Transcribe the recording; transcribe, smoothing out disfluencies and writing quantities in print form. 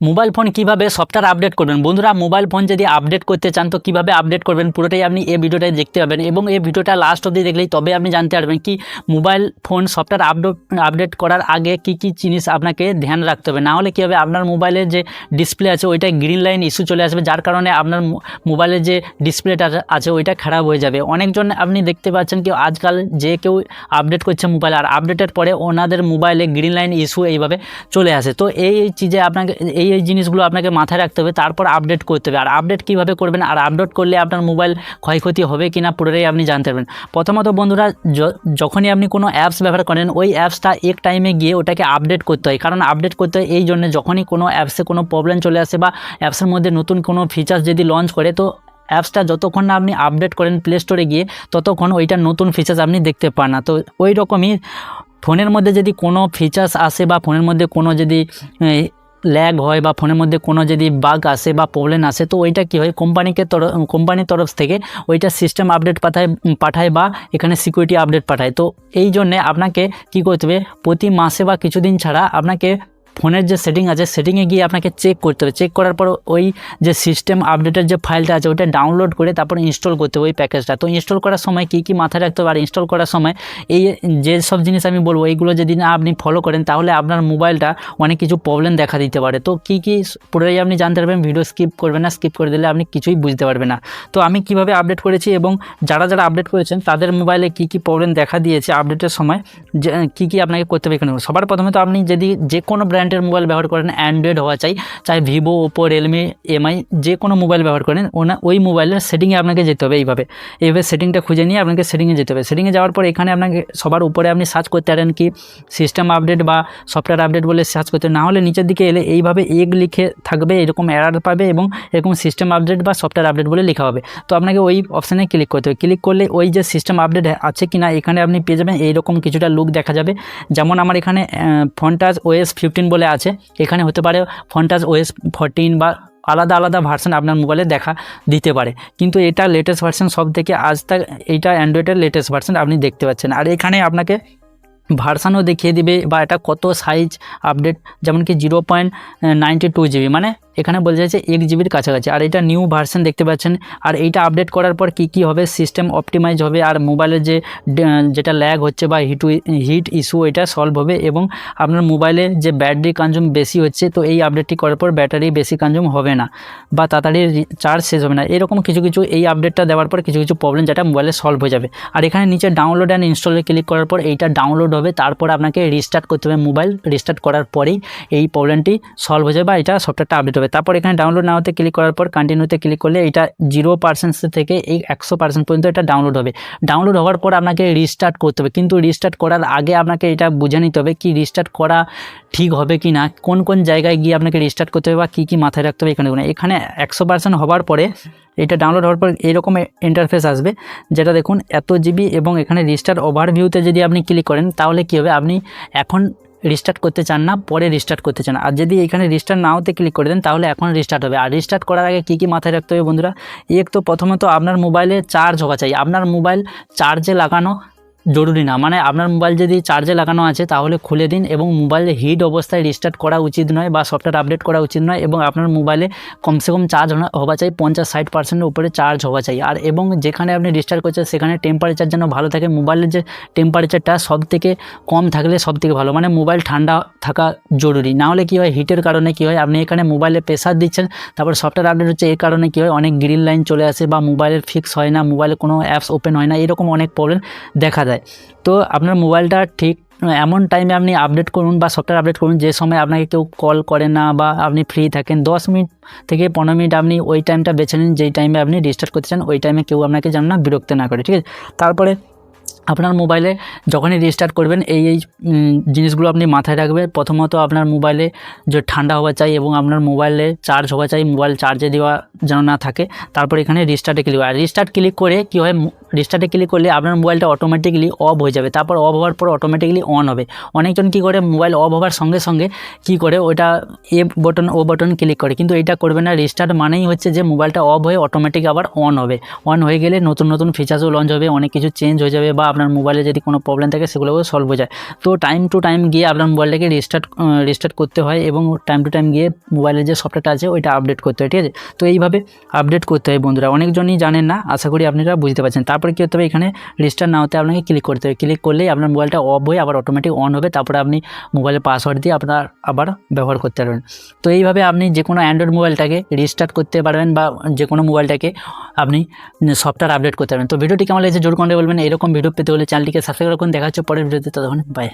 Mobile phone কিভাবে software update করবেন। বন্ধুরা, মোবাইল ফোন যদি আপডেট করতে চান তো কিভাবে আপডেট করবেন পুরোটাই আপনি এই ভিডিওটায় দেখতে পাবেন এবং এই ভিডিওটা লাস্ট অবধি দেখলেই তবে আপনি জানতে পারবেন কি মোবাইল ফোন সফটওয়্যার আপডেট করার আগে কি কি জিনিস আপনাকে ধ্যান রাখতে হবে। না হলে কী হবে, আপনার মোবাইলের যে ডিসপ্লে আছে ওইটা গ্রিন লাইন ইস্যু চলে আসবে, যার কারণে আপনার মোবাইলের যে ডিসপ্লেটা আছে ওইটা খারাপ হয়ে যাবে। অনেকজন আপনি দেখতে পাচ্ছেন কি আজকাল যে কেউ আপডেট করছে মোবাইল, আর আপডেটের পরে ওনাদের মোবাইলে গ্রিন লাইন ইস্যু এইভাবে চলে আসে। তো এই চিজে আপনাকে এই জিনিসগুলো আপনাকে মাথায় রাখতে হবে, তারপর আপডেট করতে হবে। আর আপডেট কিভাবে করবেন আর আপডেট করলে আপনার মোবাইল ক্ষয়ক্ষতি হবে কিনা পুরোটাই আপনি জানতে পারবেন। প্রথমত বন্ধুরা, যখনই আপনি কোনো অ্যাপস ব্যবহার করেন ওই অ্যাপসটা এক টাইমে গিয়ে ওটাকে আপডেট করতে হয়। কারণ আপডেট করতে হয় এই জন্য, যখনই কোনো অ্যাপসে কোনো প্রবলেম চলে আসে বা অ্যাপসের মধ্যে নতুন কোনো ফিচার্স যদি লঞ্চ করে, তো অ্যাপসটা যতক্ষণ না আপনি আপডেট করেন প্লে স্টোরে গিয়ে ততক্ষণ ওইটার নতুন ফিচার্স আপনি দেখতে পান না। তো ওই রকমই ফোনের মধ্যে যদি কোনো ফিচার্স আসে বা ফোনের মধ্যে কোনো যদি ল্যাগ হয় বা ফোনের মধ্যে কোনো যদি বাগ আসে বা প্রবলেম আসে, তো ওইটা কী হয়, কোম্পানির তরফ থেকে ওইটা সিস্টেম আপডেট পাঠায় বা এখানে সিকিউরিটি আপডেট পাঠায়। তো এই জন্যে আপনাকে কী করতে হবে, প্রতি মাসে বা কিছুদিন ছাড়া আপনাকে ফোনের যে সেটিং আছে সেটিংয়ে গিয়ে আপনাকে চেক করতে হবে। চেক করার পর ওই যে সিস্টেম আপডেটের যে ফাইলটা আছে ওইটা ডাউনলোড করে তারপর ইনস্টল করতে হবে ওই প্যাকেজটা। তো ইনস্টল করার সময় কী কী মাথায় রাখতে হবে আর ইনস্টল করার সময় এই যে সব জিনিস আমি বলবো এইগুলো যদি না আপনি ফলো করেন তাহলে আপনার মোবাইলটা অনেক কিছু প্রবলেম দেখা দিতে পারে। তো কী কী পুরোটাই আপনি জানতে পারবেন, ভিডিও স্কিপ করবেন না, স্কিপ করে দিলে আপনি কিছুই বুঝতে পারবেন না। তো আমি কিভাবে আপডেট করেছি এবং যারা আপডেট করেছেন তাদের মোবাইলে কী কী প্রবলেম দেখা দিয়েছে আপডেটের সময়, কী কী আপনাকে করতে হবে এখানে। সবার প্রথমে তো আপনি যদি যে কোনো ব্র্যান্ডের মোবাইল ব্যবহার করেন, অ্যান্ড্রয়েড হওয়া চাই ভিভো, ওপো, রিয়েলমি, এমআই, যে কোনো মোবাইল ব্যবহার করেন ওই মোবাইলের সেটিংয়ে আপনাকে যেতে হবে। এইভাবে সেটিংটা খুঁজে নিয়ে আপনাকে সেটিংয়ে যেতে হবে। সেটিংয়ে যাওয়ার পর এখানে আপনাকে সবার উপরে আপনি সার্চ করতে পারেন কি সিস্টেম আপডেট বা সফটওয়্যার আপডেট বলে সার্চ করতে, না হলে নিচের দিকে এলে এইভাবে লিখে থাকবে, এরকম এরার পাবে এবং এরকম সিস্টেম আপডেট বা সফটওয়্যার আপডেট বলে লেখা হবে। তো আপনাকে ওই অপশানে ক্লিক করতে হবে। ক্লিক করলে ওই যে সিস্টেম আপডেট আছে কি না এখানে আপনি পেয়ে যাবেন এইরকম কিছুটা লুক দেখা যাবে। যেমন আমার এখানে ফন্টাস OS 15 বলে আছে, এখানে হতে পারে ফন্টাস OS 14 বা আলাদা ভার্সন আপনার মোবাইলে দেখা দিতে পারে, কিন্তু এটা লেটেস্ট ভার্সন সব থেকে আজ তাক এইটা অ্যান্ড্রয়েডের লেটেস্ট ভার্সন আপনি দেখতে পাচ্ছেন। আর এখানে আপনাকে ভার্সানও দেখিয়ে দিবে বা এটা কত সাইজ আপডেট, যেমন কি 0.92 GB, মানে এখানে বলা যাচ্ছে 1 GBর কাছাকাছি। আর এটা নিউ ভার্সন দেখতে পাচ্ছেন। আর এইটা আপডেট করার পর কি হবে, সিস্টেম অপটিমাইজ হবে আর মোবাইলের যেটা ল্যাগ হচ্ছে বা হিট ইস্যু এটা সলভ হবে এবং আপনার মোবাইলে যে ব্যাটারি কনজিউম বেশি হচ্ছে, তো এই আপডেটটি করার পর ব্যাটারি বেশি কনজিউম হবে না বা তাড়াতাড়ি চার্জ শেষ হবে না। এরকম কিছু এই আপডেটটা দেওয়ার পর কিছু প্রবলেম যেটা মোবাইলে সলভ হয়ে যাবে। আর এখানে নিচে ডাউনলোড অ্যান্ড ইনস্টলে ক্লিক করার পর এইটা ডাউনলোড হবে, তারপর আপনাকে রিস্টার্ট করতে হবে। মোবাইল রিস্টার্ট করার পরেই এই প্রবলেমটি সলভ হয়ে যাবে বা এটা সফটওয়্যারটা আপডেট হবে। তারপর এখানে ডাউনলোড না হতে ক্লিক করার পর কন্টিনিউতে ক্লিক করলে এটা 0% থেকে এই 100% পর্যন্ত এটা ডাউনলোড হবে। ডাউনলোড হওয়ার পর আপনাকে রিস্টার্ট করতে হবে, কিন্তু রিস্টার্ট করার আগে আপনাকে এটা বুঝে নিতে হবে কি রিস্টার্ট করা ঠিক হবে কি না, কোন জায়গায় গিয়ে আপনাকে রিস্টার্ট করতে হবে বা কী মাথায় রাখতে হবে। এখানে 100% হওয়ার পরে এটা ডাউনলোড হওয়ার পর এরকম ইন্টারফেস আসবে, যেটা দেখুন এত জিবি, এবং এখানে রিস্টার্ট ওভারভিউতে যদি আপনি ক্লিক করেন তাহলে কী হবে, আপনি এখন রিস্টার্ট করতে চান না, পরে রিস্টার্ট করতে চান। আর যদি এখানে রিস্টার্ট না হতে ক্লিক করে দেন তাহলে এখন রিস্টার্ট হবে। আর রিস্টার্ট করার আগে কী মাথায় রাখতে হবে বন্ধুরা, তো প্রথমত আপনার মোবাইলে চার্জ হওয়া চাই। আপনার মোবাইল চার্জে লাগানো জরুরি না, মানে আপনার মোবাইল যদি চার্জে লাগানো আছে তাহলে খুলে দিন, এবং মোবাইলে হিট অবস্থায় রিস্টার্ট করা উচিত নয় বা সফটওয়্যার আপডেট করা উচিত নয়, এবং আপনার মোবাইলে কমসে কম চার্জ হওয়া চাই 50-60% উপরে চার্জ হওয়া চাই। আর এবং যেখানে আপনি রিস্টার্ট করছেন সেখানে টেম্পারেচার যেন ভালো থাকে, মোবাইলের যে টেম্পারেচারটা সব থেকে কম থাকলে সব থেকে ভালো, মানে মোবাইল ঠান্ডা থাকা জরুরি। না হলে কী হয়, হিটের কারণে কী হয়, আপনি এখানে মোবাইলে প্রেসার দিচ্ছেন, তারপর সফটওয়্যার আপডেট হচ্ছে, এর কারণে কী হয়, অনেক গ্রিন লাইন চলে আসে বা মোবাইলের ফিক্স হয় না, মোবাইলে কোনো অ্যাপস ওপেন হয় না, এরকম অনেক প্রবলেম দেখা যায়। তো আপনার মোবাইলটা ঠিক এমন টাইমে আপনি আপডেট করুন বা সফটওয়্যার আপডেট করুন যে সময় আপনাকে কেউ কল করে না বা আপনি ফ্রি থাকেন। 10 মিনিট থেকে 15 মিনিট আপনি ওই টাইমটা বেছে নিন যেই টাইমে আপনি রিস্টার্ট করতে চান, ওই টাইমে কেউ আপনাকে যেন না বিরক্ত না করে, ঠিক আছে। তারপরে আপনার মোবাইলে যখনই রিস্টার্ট করবেন এই জিনিসগুলো আপনি মাথায় রাখবেন। প্রথমত আপনার মোবাইলে যে ঠান্ডা হওয়া চাই এবং আপনার মোবাইলে চার্জ হওয়া চাই, মোবাইল চার্জে দেওয়া যেন না থাকে। তারপর এখানে রিস্টার্টে ক্লিক আর রিস্টার্ট ক্লিক করে কী হয়, রিস্টার্টে ক্লিক করলে আপনার মোবাইলটা অটোমেটিক্যালি অফ হয়ে যাবে, তারপর অফ হওয়ার পর অটোমেটিক্যালি অন হবে। অনেকজন কী করে মোবাইল অফ হওয়ার সঙ্গে সঙ্গে কী করে ওটা ও বাটন ক্লিক করে, কিন্তু এটা করবে না। রিস্টার্ট মানেই হচ্ছে যে মোবাইলটা অফ হয়ে অটোমেটিক আবার অন হবে। অন হয়ে গেলে নতুন নতুন ফিচার্সও লঞ্চ হবে, অনেক কিছু চেঞ্জ হয়ে যাবে, বা আপনার মোবাইলে যদি কোনো প্রবলেম থাকে সেগুলোও সলভ হয়ে যায়। তো টাইম টু টাইম গিয়ে আপনার মোবাইলটাকে রিস্টার্ট করতে হয়, এবং টাইম টু টাইম গিয়ে মোবাইলের যে সফটওয়্যারটা আছে ওইটা আপডেট করতে হয়, ঠিক আছে। তো এইভাবে আপডেট করতে হয় বন্ধুরা, অনেকজনই জানেন না, আশা করি আপনারা বুঝতে পারছেন। তারপরে কী করতে হবে, এখানে রিস্টার্ট না হতে আপনাকে ক্লিক করতে হবে। ক্লিক করলেই আপনার মোবাইলটা অফ হয়ে আবার অটোমেটিক অন হবে, তারপরে আপনি মোবাইলের পাসওয়ার্ড দিয়ে আপনার আবার ব্যবহার করতে পারবেন। তো এইভাবে আপনি যে কোনো অ্যান্ড্রয়েড মোবাইলটাকে রিস্টার্ট করতে পারবেন, বা যে কোনো মোবাইলটাকে আপনি সফটওয়্যার আপডেট করতে পারবেন। তো ভিডিওটি কেমন লেগেছে জোর করে বলবেন। এরকম ভিডিও পেতে হলে চ্যানেলটিকে সাবস্ক্রাইব করুন। দেখা হচ্ছে পরের ভিডিওতে, ততক্ষণ বাই।